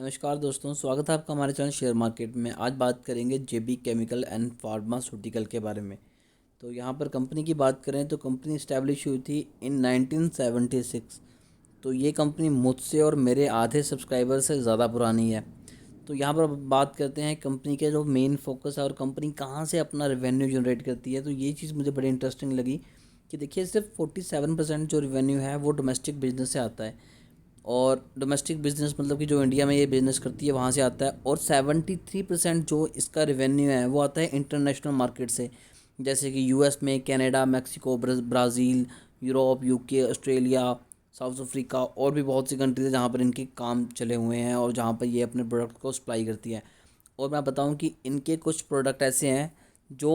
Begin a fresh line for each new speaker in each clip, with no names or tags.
नमस्कार दोस्तों, स्वागत है आपका हमारे चैनल शेयर मार्केट में। आज बात करेंगे जेबी केमिकल एंड फार्मास्यूटिकल के बारे में। तो यहाँ पर कंपनी की बात करें तो कंपनी इस्टेब्लिश हुई थी इन 1976। तो ये कंपनी मुझसे और मेरे आधे सब्सक्राइबर से ज़्यादा पुरानी है। तो यहाँ पर बात करते हैं कंपनी के जो मेन फोकस है और कंपनी कहाँ से अपना रेवेन्यू जनरेट करती है। तो ये चीज़ मुझे बड़ी इंटरेस्टिंग लगी कि देखिए सिर्फ 47% जो रेवेन्यू है वो डोमेस्टिक बिजनेस से आता है। और डोमेस्टिक बिजनेस मतलब कि जो इंडिया में ये बिज़नेस करती है वहाँ से आता है। और 73% जो इसका रेवेन्यू है वो आता है इंटरनेशनल मार्केट से, जैसे कि यूएस में, Canada, Mexico, Brazil, Europe, UK, Australia, south Africa और भी बहुत सी कंट्रीज है जहाँ पर इनके काम चले हुए हैं और जहाँ पर ये अपने प्रोडक्ट को सप्लाई करती है। और मैं बताऊँ कि इनके कुछ प्रोडक्ट ऐसे हैं जो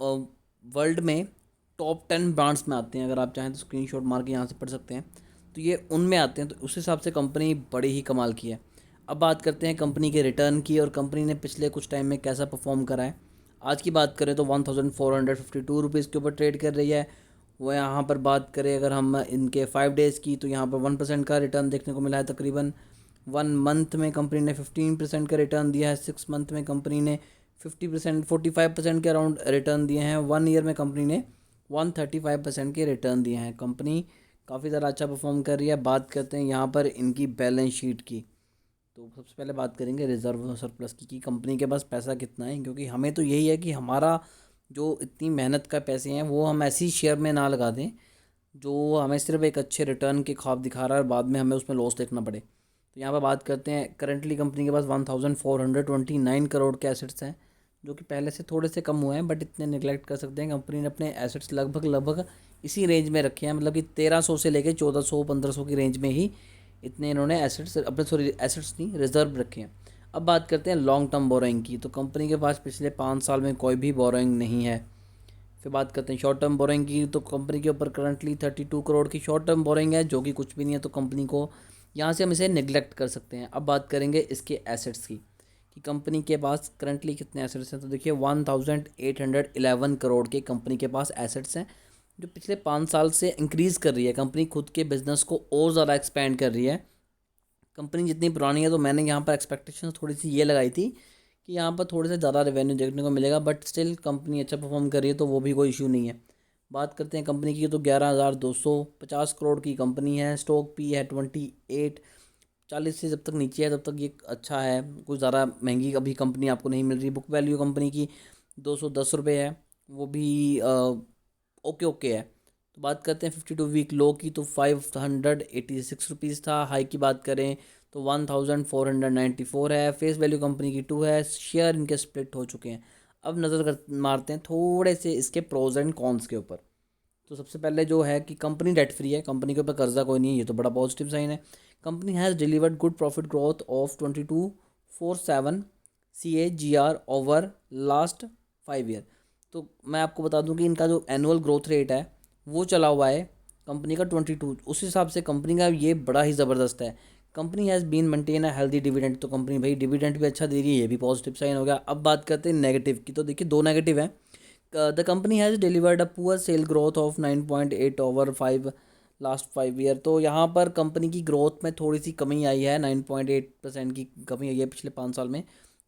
वर्ल्ड में टॉप 10 ब्रांड्स में आते हैं। अगर आप चाहें तो स्क्रीनशॉट मार के यहाँ से पढ़ सकते हैं। तो ये उनमें आते हैं, तो उस हिसाब से कंपनी बड़ी ही कमाल की है। अब बात करते हैं कंपनी के रिटर्न की और कंपनी ने पिछले कुछ टाइम में कैसा परफॉर्म करा है। आज की बात करें तो 1452 के ऊपर ट्रेड कर रही है। वो यहाँ पर बात करें अगर हम इनके 5 डेज़ की, तो यहाँ पर 1% का रिटर्न देखने को मिला है। तकरीबन 1 मंथ में कंपनी ने 15% का रिटर्न दिया है। 6 मंथ में कंपनी ने 50%, 45% के अराउंड रिटर्न दिए हैं। 1 ईयर में कंपनी ने 135% के रिटर्न दिए हैं। कंपनी काफ़ी ज़्यादा अच्छा परफॉर्म कर रही है। बात करते हैं यहाँ पर इनकी बैलेंस शीट की। तो सबसे पहले बात करेंगे रिजर्व सरप्लस की कि कंपनी के पास पैसा कितना है, क्योंकि हमें तो यही है कि हमारा जो इतनी मेहनत का पैसे हैं वो हम ऐसी शेयर में ना लगा दें जो हमें सिर्फ एक अच्छे रिटर्न के ख्वाब दिखा रहा है और बाद में हमें उसमें लॉस देखना पड़े। तो यहाँ पर बात करते हैं, करंटली कंपनी के पास 1429 करोड़ के एसेट्स हैं, जो कि पहले से थोड़े से कम हुए हैं, बट इतने निगलेक्ट कर सकते हैं। कंपनी ने अपने एसेट्स लगभग लगभग इसी रेंज में रखे हैं, मतलब कि 1300 से लेकर 1400 1500 की रेंज में ही इतने इन्होंने एसेट्स अपने, सॉरी एसेट्स नहीं, रिजर्व रखे हैं। अब बात करते हैं लॉन्ग टर्म बोरोइंग की। तो कंपनी के पास पिछले 5 साल में कोई भी बोरोइंग नहीं है। फिर बात करते हैं शॉर्ट टर्म बोरोइंग की। तो कंपनी के ऊपर करंटली 32 करोड़ की शॉर्ट टर्म बोरोइंग है, जो कि कुछ भी नहीं है। तो कंपनी को यहाँ से हम इसे निगलेक्ट कर सकते हैं। अब बात करेंगे इसके एसेट्स की कि कंपनी के पास करंटली कितने एसेट्स हैं। तो देखिए 1811 करोड़ के कंपनी के पास एसेट्स हैं, जो पिछले 5 साल से इंक्रीज़ कर रही है। कंपनी खुद के बिज़नेस को और ज़्यादा एक्सपेंड कर रही है। कंपनी जितनी पुरानी है, तो मैंने यहाँ पर एक्सपेक्टेशंस थोड़ी सी ये लगाई थी कि यहाँ पर थोड़े से ज़्यादा रेवेन्यू देखने को मिलेगा, बट स्टिल कंपनी अच्छा परफॉर्म कर रही है, तो वो भी कोई इशू नहीं है। बात करते हैं कंपनी की, तो 11,250 करोड़ की कंपनी है। स्टॉक पी है 28। 40 से जब तक नीचे है तब तक ये अच्छा है। कुछ ज़्यादा महंगी अभी कंपनी आपको नहीं मिल रही। बुक वैल्यू कंपनी की 210 रुपये है, वो भी ओके ओके है। तो बात करते हैं 52 वीक लो की, तो 586 रुपीज़ था। हाई की बात करें तो 1494 है। फेस वैल्यू कंपनी की 2 है। शेयर इनके स्प्लिट हो चुके हैं। अब नज़र मारते हैं थोड़े से इसके प्रोज एंड कॉन्स के ऊपर। तो सबसे पहले जो है कि कंपनी डेट फ्री है, कंपनी के ऊपर कर्जा कोई नहीं है, ये तो बड़ा पॉजिटिव साइन है। Company has delivered good profit growth of 22.47 CAGR over last 5 year. तो मैं आपको बता दूं कि इनका जो एनुअल ग्रोथ रेट है वो चला हुआ है कंपनी का 22। उस हिसाब से कंपनी का ये बड़ा ही ज़बरदस्त है। Company has been maintain a healthy dividend. तो कंपनी भाई डिविडेंड भी अच्छा दे रही है, ये भी पॉजिटिव साइन हो गया। अब बात करते हैं नेगेटिव की। तो देखिए दो नेगेटिव हैं। The company has delivered a poor sale growth of 9.8 over 5 तो यहाँ पर कंपनी की ग्रोथ में थोड़ी सी कमी आई है। 9.8% की कमी आई है पिछले 5 साल में।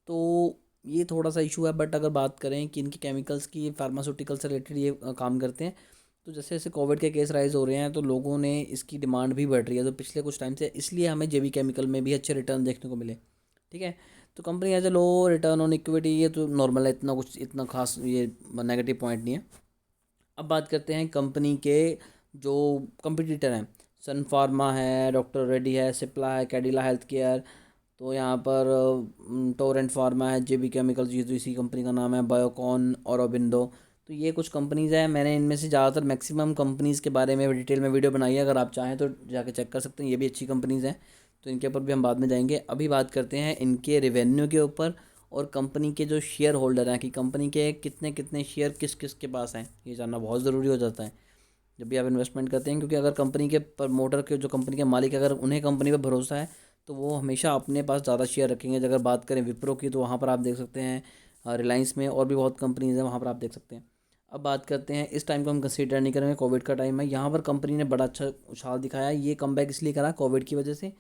तो ये थोड़ा सा इशू है। बट अगर बात करें कि इनकी केमिकल्स की, फार्मास्यूटिकल से रिलेटेड ये काम करते हैं, तो जैसे जैसे कोविड के केस राइज हो रहे हैं तो लोगों ने इसकी डिमांड भी बढ़ रही है। तो पिछले कुछ टाइम से इसलिए हमें जेबी केमिकल में भी अच्छे रिटर्न देखने को मिले। ठीक है। तो company has a low return on equity, ये तो नॉर्मल है, इतना कुछ इतना खास ये नेगेटिव पॉइंट नहीं है। अब बात करते हैं कंपनी के जो कंपटीटर हैं। सन फार्मा है, डॉक्टर रेड्डी है, सिप्ला है, कैडिला हेल्थ केयर। तो यहाँ पर टोरेंट फार्मा है, जेबी केमिकल्स, ये तो इसी कंपनी का नाम है, बायोकॉन, औरोबिंदो। तो ये कुछ कंपनीज़ हैं। मैंने इनमें से ज़्यादातर मैक्सिमम कंपनीज़ के बारे में डिटेल में वीडियो बनाई है, अगर आप चाहें तो जाके चेक कर सकते हैं। ये भी अच्छी कंपनीज़ हैं, तो इनके ऊपर भी हम बाद में जाएंगे। अभी बात करते हैं इनके रेवेन्यू के ऊपर और कंपनी के जो शेयर होल्डर हैं कि कंपनी के कितने कितने शेयर किस किस के पास हैं। ये जानना बहुत ज़रूरी हो जाता है जब भी आप इन्वेस्टमेंट करते हैं, क्योंकि अगर कंपनी के प्रमोटर के, जो कंपनी के मालिक, अगर उन्हें कंपनी पर भरोसा है तो वो हमेशा अपने पास ज़्यादा शेयर रखेंगे। अगर बात करें विप्रो की, तो वहाँ पर आप देख सकते हैं रिलायंस में और भी बहुत कंपनीज हैं, वहाँ पर आप देख सकते हैं। अब बात करते हैं, इस टाइम को हम कंसीडर नहीं करेंगे, कोविड का टाइम है। यहाँ पर कंपनी ने बड़ा अच्छा उछाल दिखाया है। ये कमबैक इसलिए करा कोविड की वजह से,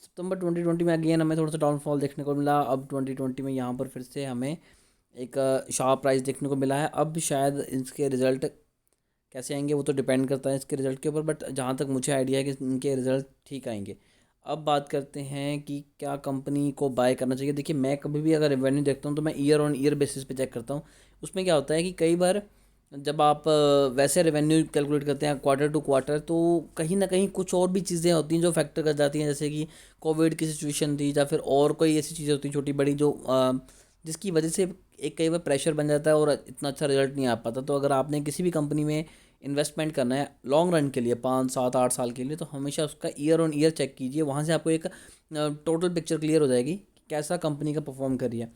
सितंबर 2020 में अगेन हमें थोड़ा सा डाउनफॉल देखने को मिला। अब 2020 में यहाँ पर फिर से हमें एक शार्प प्राइस देखने को मिला है। अब शायद इसके रिज़ल्ट कैसे आएंगे वो तो डिपेंड करता है इसके रिज़ल्ट के ऊपर, बट जहाँ तक मुझे आइडिया है कि इनके रिज़ल्ट ठीक आएंगे। अब बात करते हैं कि क्या कंपनी को बाय करना चाहिए। देखिए, मैं कभी भी अगर रेवेन्यू देखता हूँ तो मैं ईयर ऑन ईयर बेसिस पे चेक करता हूँ। उसमें क्या होता है कि कई बार जब आप वैसे रेवेन्यू कैलकुलेट करते हैं क्वार्टर टू क्वार्टर, तो कहीं ना कहीं कुछ और भी चीज़ें होती हैं जो फैक्टर कर जाती हैं, जैसे कि कोविड की सिचुएशन थी या फिर और कोई ऐसी चीज़ें होती हैं छोटी बड़ी जो जिसकी वजह से एक कई बार प्रेशर बन जाता है और इतना अच्छा रिजल्ट नहीं आ पाता। तो अगर आपने किसी भी कंपनी में इन्वेस्टमेंट करना है लॉन्ग रन के लिए, 5 7 8 साल के लिए, तो हमेशा उसका ईयर ऑन ईयर चेक कीजिए। वहाँ से आपको एक टोटल पिक्चर क्लियर हो जाएगी कि कैसा कंपनी का परफॉर्म कर रही है।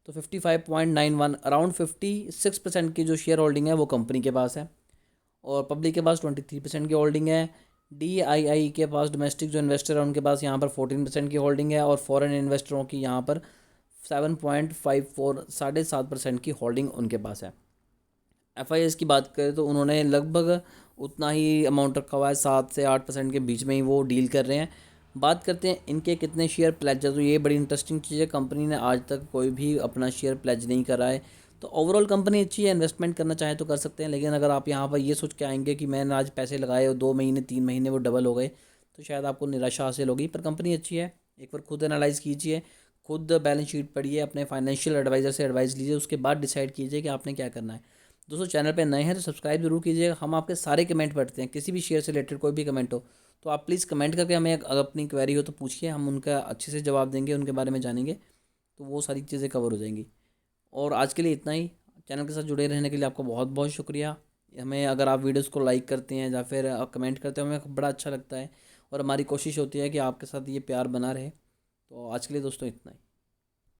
तो 55.91 अराउंड 56% की जो शेयर होल्डिंग है वो कंपनी के पास है, और पब्लिक के पास 23% की होल्डिंग है। DII के पास डोमेस्टिक जो इन्वेस्टर है उनके पास यहाँ पर 14% की होल्डिंग है, और फॉरेन इन्वेस्टरों की यहाँ पर 7.54 7.5% की होल्डिंग उनके पास है। FIS की बात करें तो उन्होंने लगभग उतना ही अमाउंट रखा हुआ है, 7 से 8% के बीच में ही वो डील कर रहे हैं। बात करते हैं इनके कितने शेयर प्लेज है, तो ये बड़ी इंटरेस्टिंग चीज़ है। कंपनी ने आज तक कोई भी अपना शेयर प्लेज नहीं करा है। तो ओवरऑल कंपनी अच्छी है, इन्वेस्टमेंट करना चाहे तो कर सकते हैं। लेकिन अगर आप यहाँ पर ये सोच के आएंगे कि मैंने आज पैसे लगाए और 2 महीने 3 महीने वो डबल हो गए, तो शायद आपको निराशा हासिल होगी। पर कंपनी अच्छी है, एक बार खुद एनालाइज़ कीजिए, खुद बैलेंस शीट पढ़िए, अपने फाइनेंशियल एडवाइज़र से एडवाइस लीजिए, उसके बाद डिसाइड कीजिए कि आपने क्या करना है। दोस्तों, चैनल पे नए हैं तो सब्सक्राइब जरूर कीजिएगा। हम आपके सारे कमेंट पढ़ते हैं, किसी भी शेयर से रिलेटेड कोई भी कमेंट हो तो आप प्लीज़ कमेंट करके हमें, अगर अपनी क्वेरी हो तो पूछिए, हम उनका अच्छे से जवाब देंगे, उनके बारे में जानेंगे, तो वो सारी चीज़ें कवर हो जाएंगी। और आज के लिए इतना ही। चैनल के साथ जुड़े रहने के लिए आपका बहुत बहुत शुक्रिया। हमें अगर आप वीडियोस को लाइक करते हैं या फिर कमेंट करते हैं, हमें बड़ा अच्छा लगता है, और हमारी कोशिश होती है कि आपके साथ ये प्यार बना रहे। तो आज के लिए दोस्तों इतना ही।